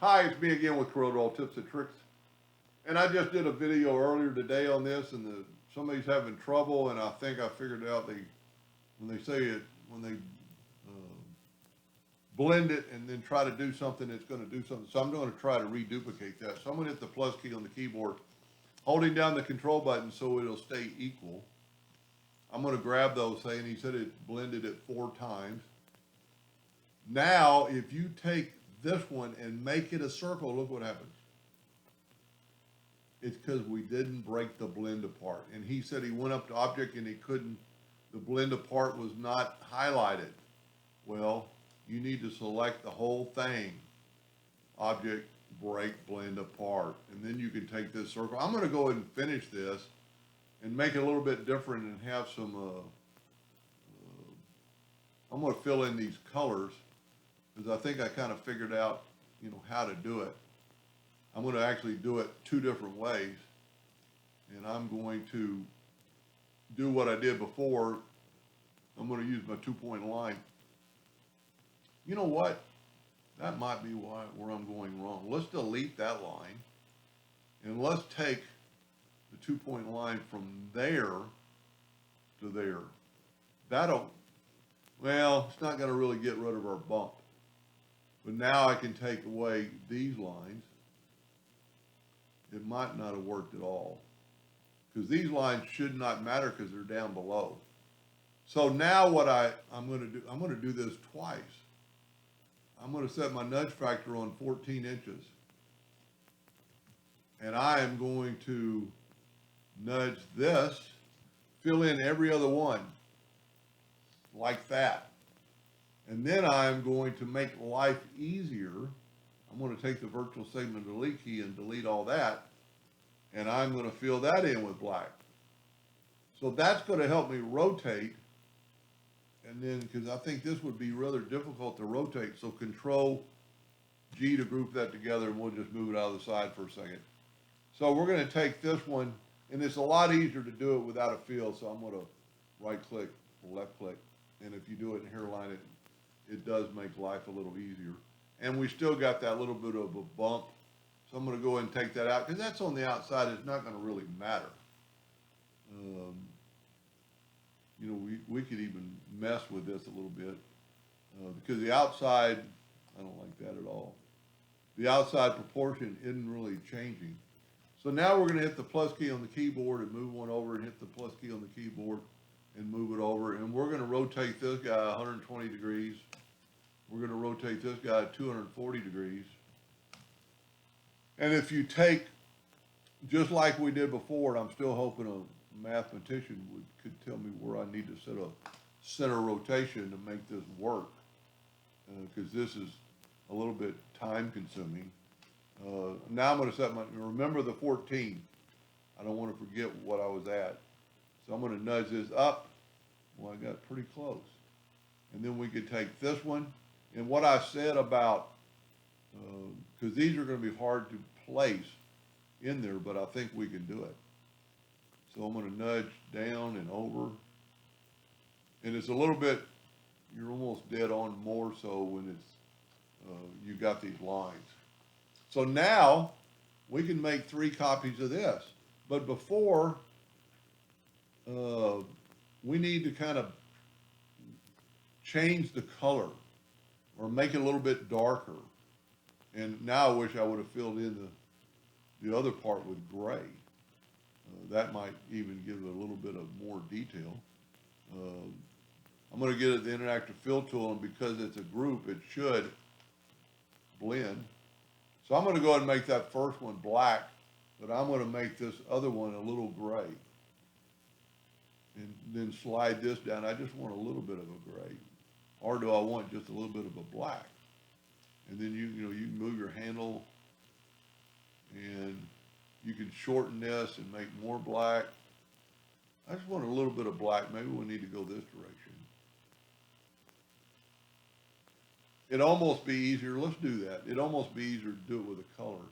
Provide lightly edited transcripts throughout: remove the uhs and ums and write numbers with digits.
Hi, it's me again with Corel Tips and Tricks. And I just did a video earlier today on this, and somebody's having trouble, and I think I figured out when they say it, when they blend it and then try to do something, it's going to do something. So I'm going to try to reduplicate that. So I'm going to hit the plus key on the keyboard, holding down the control button so it'll stay equal. I'm going to grab those, saying he said it blended it 4 times. Now, if you take this one and make it a circle, look what happens. It's because we didn't break the blend apart. And he said he went up to object and he couldn't, the blend apart was not highlighted. Well, you need to select the whole thing. Object, break, blend apart. And then you can take this circle. I'm going to go ahead and finish this and make it a little bit different and have some, I'm going to fill in these colors because I think I kind of figured out, how to do it. I'm going to actually do it 2 different ways. And I'm going to do what I did before. I'm going to use my 2-point line. You know what? That might be where I'm going wrong. Let's delete that line. And let's take the 2-point line from there to there. Well, it's not going to really get rid of our bump. But now I can take away these lines. It might not have worked at all. Because these lines should not matter because they're down below. So now what I'm going to do, I'm going to do this twice. I'm going to set my nudge factor on 14 inches. And I am going to nudge this, fill in every other one, like that. And then I'm going to make life easier. I'm going to take the virtual segment delete key and delete all that. And I'm going to fill that in with black. So that's going to help me rotate. And then, because I think this would be rather difficult to rotate, so Control G to group that together, and we'll just move it out of the side for a second. So we're going to take this one, and it's a lot easier to do it without a fill, so I'm going to right click, left click, and if you do it in hairline, it does make life a little easier. And we still got that little bit of a bump, so I'm going to go ahead and take that out, because that's on the outside. It's not going to really matter. We could even mess with this a little bit because the outside, I don't like that at all. The outside proportion isn't really changing. So now we're going to hit the plus key on the keyboard and move one over and hit the plus key on the keyboard and move it over. And we're going to rotate this guy 120 degrees. We're going to rotate this guy 240 degrees. And if you take, just like we did before, and I'm still hoping a mathematician could tell me where I need to set a center rotation to make this work, because this is a little bit time consuming. Now I'm going to set remember the 14. I don't want to forget what I was at. So I'm going to nudge this up. Well, I got pretty close. And then we could take this one. And what I said about, because these are going to be hard to place in there, but I think we can do it. So I'm going to nudge down and over. And it's a little bit, you're almost dead on more so when it's, you got these lines. So now we can make 3 copies of this. But before, we need to kind of change the color or make it a little bit darker. And now I wish I would have filled in the other part with gray. That might even give it a little bit of more detail. I'm going to get at the interactive fill tool, and because it's a group, it should blend. So I'm going to go ahead and make that first one black, but I'm going to make this other one a little gray. And then slide this down. I just want a little bit of a gray. Or do I want just a little bit of a black? And then you can move your handle and you can shorten this and make more black. I just want a little bit of black. Maybe we need to go this direction. It'd almost be easier. Let's do that. It'd almost be easier to do it with a color.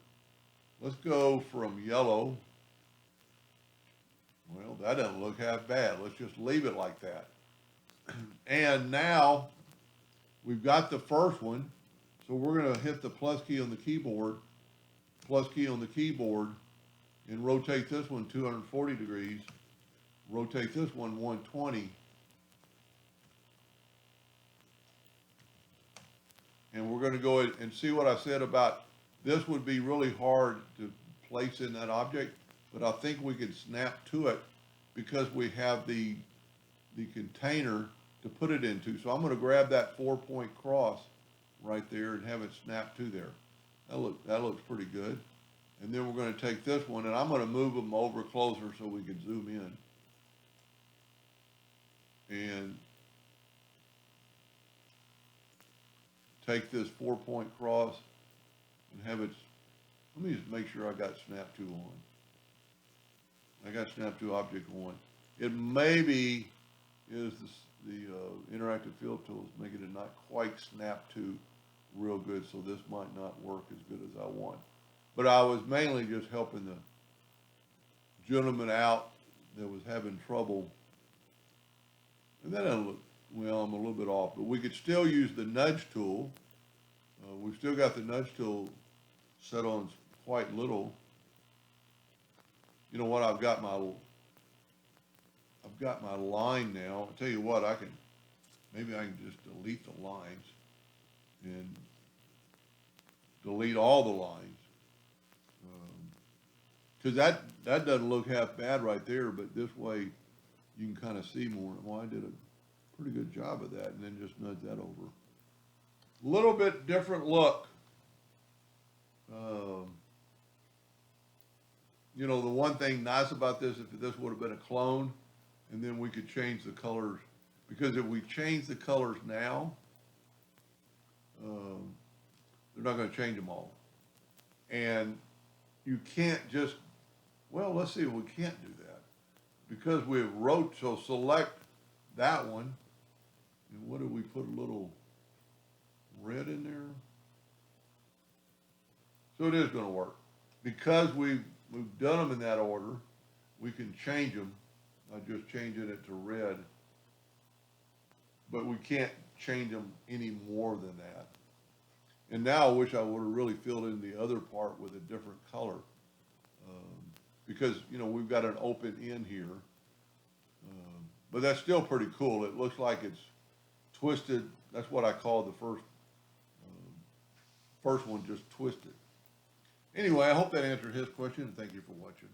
Let's go from yellow. Well, that doesn't look half bad. Let's just leave it like that. And now we've got the first one. So we're gonna hit the plus key on the keyboard, and rotate this one 240 degrees, rotate this one 120, and we're gonna go ahead and see what I said about this would be really hard to place in that object, but I think we could snap to it because we have the container to put it into. So I'm gonna grab that 4-point cross right there and have it snap to there. That looks pretty good. And then we're gonna take this one and I'm gonna move them over closer so we can zoom in. And take this 4-point cross and have it, let me just make sure I got snap to on. I got snap to object on. It maybe is the interactive field tools making it not quite snap to real good, so this might not work as good as I want. But I was mainly just helping the gentleman out that was having trouble. And that doesn't look, well, I'm a little bit off, but we could still use the nudge tool. We've still got the nudge tool set on quite little. You know what, I've got my line now. I'll tell you what, maybe I can just delete the lines and delete all the lines. Because that doesn't look half bad right there, but this way you can kind of see more. Well, I did a pretty good job of that, and then just nudge that over. Little bit different look. You know, the one thing nice about this, if this would have been a clone, and then we could change the colors, because if we change the colors now, they're not going to change them all. And you can't just, well, let's see if we can't do that. Because we've so select that one, and what did we put a little red in there? So it is going to work. Because we've done them in that order, we can change them. I'm just changing it to red. But we can't change them any more than that. And now I wish I would have really filled in the other part with a different color. Because, you know, we've got an open end here. But that's still pretty cool. It looks like it's twisted. That's what I call the first one, just twisted. Anyway, I hope that answered his question, and thank you for watching.